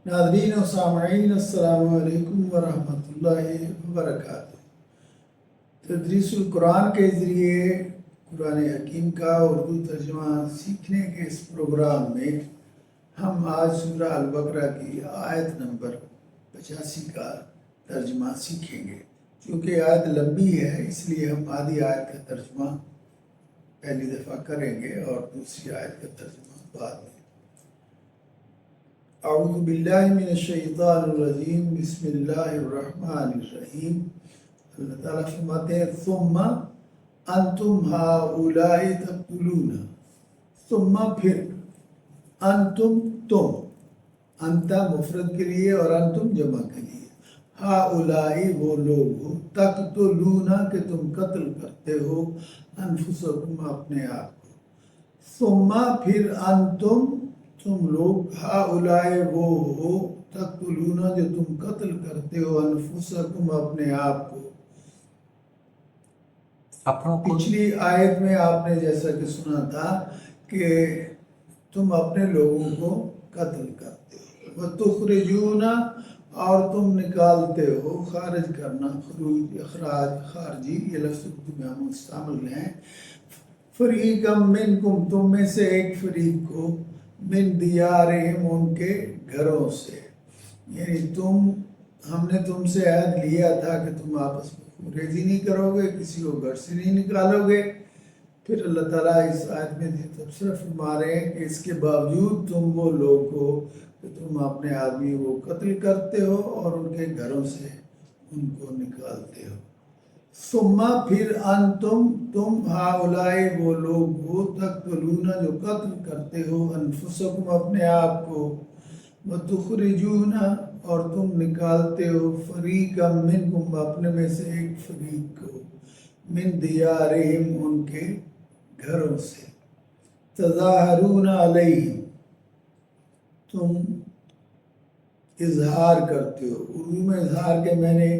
ناظرین و سامعین السلام علیکم ورحمۃ اللہ وبرکاتہ۔ تدریس القرآن کے ذریعے قرآن حکیم کا اردو ترجمہ سیکھنے کے اس پروگرام میں ہم آج سورہ البقرہ کی آیت نمبر 85 کا ترجمہ سیکھیں گے۔ چونکہ آیت لمبی ہے اس لیے ہم آدھی آیت کا ترجمہ پہلی دفعہ کریں گے اور دوسری آیت کا ترجمہ بعد میں۔ اعوذ باللہ من الشیطان الرجیم، بسم اللہ الرحمن الرحیم۔ اللہ تعالیٰ فرماتے ہیں ثم انتم ہؤلاء تقتلون، ثم پھر، انتم تم، انتا مفرد کے لیے اور انتم جمع کے لیے، ہؤلاء وہ لوگ ہو، تقتلون کہ تم قتل کرتے ہو، انفسکم اپنے آپ کو، ثم پھر انتم تم لوگ، ہؤلاء وہ ہو، تقتلون جو تم قتل کرتے ہو، انفسکم اپنے آپ کو۔ پچھلی آیت میں آپ نے جیسا کہ سنا تھا کہ تم اپنے لوگوں کو قتل کرتے ہو، وتخرجون اور تم نکالتے ہو، خارج کرنا، خروج، اخراج، خارجی، یہ لفظ اردو میں ہم استعمال ہیں، فریقم منکم تم میں سے ایک فریق کو، من دیارہم ان کے گھروں سے، یعنی ہم نے تم سے عہد لیا تھا کہ تم آپس میں خونریزی نہیں کرو گے، کسی کو گھر سے نہیں نکالو گے۔ پھر اللہ تعالیٰ اس آیت میں تبصرہ فرما رہے ہیں کہ اس کے باوجود تم وہ لوگ ہو کہ تم اپنے آدمی کو قتل کرتے ہو اور ان کے گھروں سے ان کو نکالتے ہو۔ ثم پھر انتم تم، ہؤلاء وہ لوگ ہو، تقتلون جو قتل کرتے ہو، انفسکم اپنے آپ کو، وتخرجون اور تم نکالتے ہو، فریقا منکم اپنے میں سے ایک فریق کو، من دیارہم ان کے گھروں سے، تظاہرون علیہم تم اظہار کرتے ہو۔ اردو میں اظہار کے معنی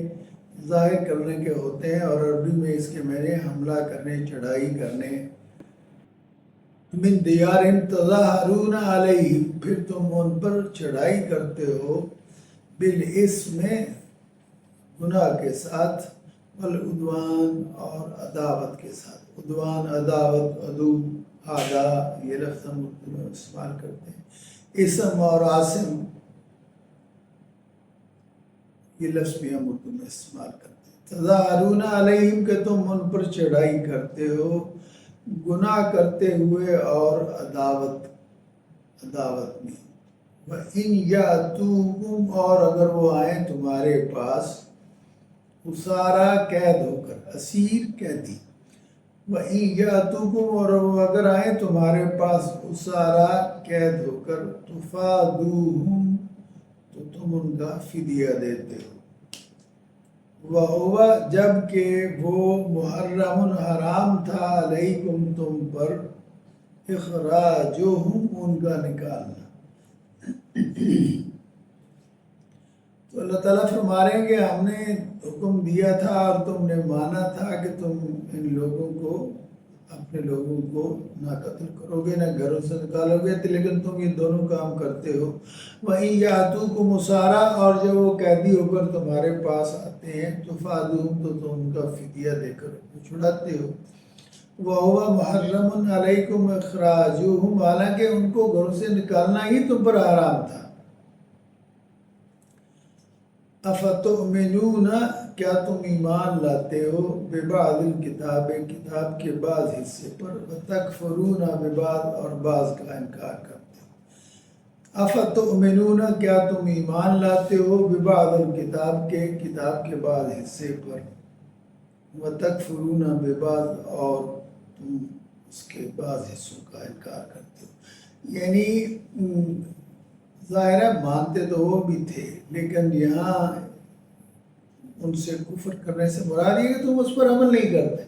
ظاہر کرنے کے ہوتے ہیں اور عربی میں اس کے معنی حملہ کرنے، چڑھائی کرنے۔ من دیارہم تظاہرون علیہم پھر تم ان پر چڑھائی کرتے ہو، بالاسم گناہ کے ساتھ، والعدوان اور عداوت کے ساتھ۔ عدوان، عداوت، عدو، آدا، یہ لفظ ہم اردو میں استعمال کرتے ہیں۔ اسم اور عاصم یہ لفظ بھی ہم اردو میں استعمال کرتے ہیں۔ تظاہرون علیہم کہ تم ان پر چڑھائی کرتے ہو، گناہ کرتے ہوئے اور عداوت میں۔ وَإِنْ يَأْتُوكُمْ اور اگر وہ آئیں تمہارے پاس، اسارا قید ہو کر، اسیر قیدی۔ وَإِنْ يَأْتُوكُمْ اور وہ اگر آئیں تمہارے پاس اسارا قید ہو کر، تُفَادُوهُمْ تو تم ان کا فدیہ دیتے ہو۔ وَهُوَ جب کہ وہ محرم حرام تھا، علیکم تم پر، اخراجہم ان کا نکالنا۔ تو اللہ تعالیٰ فرما رہے ہیں کہ ہم نے حکم دیا تھا اور تم نے مانا تھا کہ تم ان لوگوں کو، اپنے لوگوں کو نہ قتل کرو گے نہ گھروں سے نکالو گے، لیکن تم یہ دونوں کام کرتے ہو۔ وَإِنْ يَأْتُوكُمْ اسارا اور جب وہ قیدی ہو کر تمہارے پاس آتے ہیں، تُفَادُوهُمْ تو تم ان کا فدیہ دے کر چھڑاتے ہو۔ وَهُوَ مُحَرَّمٌ عَلَيْكُمْ إِخْرَاجُهُمْ حالانکہ ان کو گھروں سے نکالنا ہی تم پر حرام تھا۔ اَفَتُؤْمِنُونَ کیا تم ایمان لاتے ہو، بِبَعْضِ الْکِتَابِ کتاب کے بعض حصے پر، وَتَکْفُرُونَ بِبَعْض اور بعض کا انکار کرتے ہو۔ اَفَتُؤْمِنُونَ کیا تم ایمان لاتے ہو، بِبَعْضِ الْکِتاب کے کتاب کے بعض حصے پر، وَتَکْفُرُونَ بِبَعْض اور تم اس کے بعض حصوں کا انکار کرتے ہو۔ یعنی ظاہر ہے مانتے تو وہ بھی تھے، لیکن یہاں ان سے کفر کرنے سے مراد یہ کہ تم اس پر عمل نہیں کرتے۔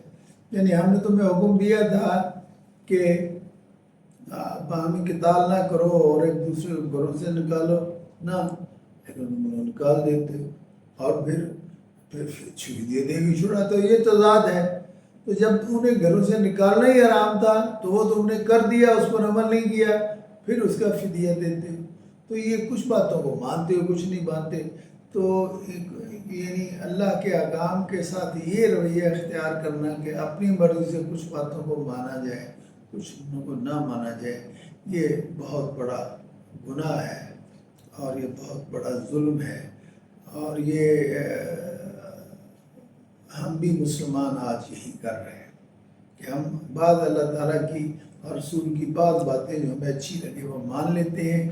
یعنی ہم نے تمہیں حکم دیا تھا کہ باہمی قتال نہ کرو اور ایک دوسرے کو گھروں سے نکالو نہ، لیکن تم نکال دیتے ہو اور پھر چھری دے گی چھڑا، تو یہ تضاد ہے۔ تو جب انہیں گھروں سے نکالنا ہی حرام تھا تو وہ تم نے کر دیا، اس پر عمل نہیں کیا، پھر اس کا فدیہ دیتے ہو۔ تو یہ کچھ باتوں کو مانتے ہو کچھ نہیں مانتے، تو یعنی اللہ کے احکام کے ساتھ یہ رویہ اختیار کرنا کہ اپنی مرضی سے کچھ باتوں کو مانا جائے کچھ کو نہ مانا جائے، یہ بہت بڑا گناہ ہے اور یہ بہت بڑا ظلم ہے، اور یہ ہم بھی مسلمان آج یہی کر رہے ہیں کہ ہم بعض اللہ تعالیٰ کی اور رسول کی بعض باتیں جو ہمیں اچھی لگے وہ مان لیتے ہیں،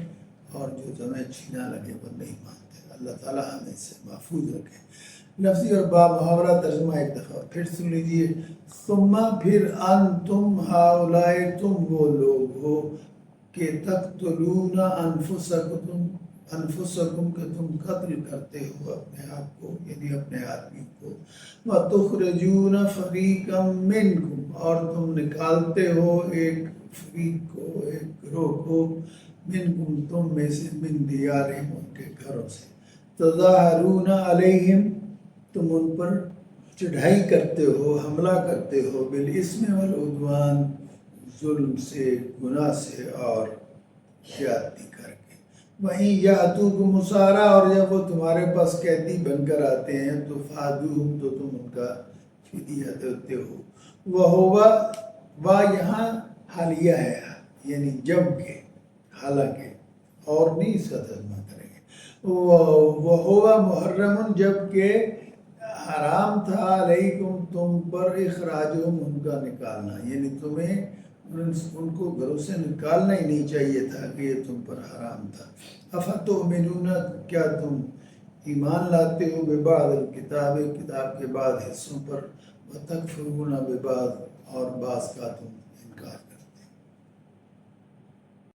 اور جو ہمیں اچھی نہ لگے وہ نہیں مانتے۔ اللہ تعالیٰ ہمیں اس سے محفوظ رکھے۔ لفظی اور با محاورہ ترجمہ ایک دفعہ پھر سن لیجیے۔ ثم پھر انتم ہؤلاء تم وہ لوگ ہو کہ تقتلون انفسکم کہ تم قتل کرتے ہو اپنے آپ کو، یعنی اپنے آدمی کو، وتخرجون فریقا منکم اور تم نکالتے ہو ایک فریق کو، ایک گروہ کو، منکم تم میں سے، من دیارہم ان کے گھروں سے، تظاہرون علیہم تم ان پر چڑھائی کرتے ہو، حملہ کرتے ہو، بالاسم والعدوان ظلم سے، گناہ سے اور زیادتی کر کے، وہیں یاتوکم اسارا اور جب وہ تمہارے پاس قیدی بن کر آتے ہیں تو فادوہم تو تم ان کا فدیہ دیتے ہو، وہ یہاں حالیہ ہے یعنی جب کہ، حالانکہ اور نہیں اس کا ترجمہ کریں گے، وہ محرم جب کہ حرام تھا علیکم تم پر اخراجہم ان کا نکالنا، یعنی تمہیں ان کو گھروں سے نکالنا ہی نہیں چاہیے تھا کہ یہ تم پر حرام تھا۔ افتؤمنون کیا تم ایمان لاتے ہو ببعض الکتاب کتاب کے بعض حصوں پر، وتکفرون ببعض اور بعض کا تم انکار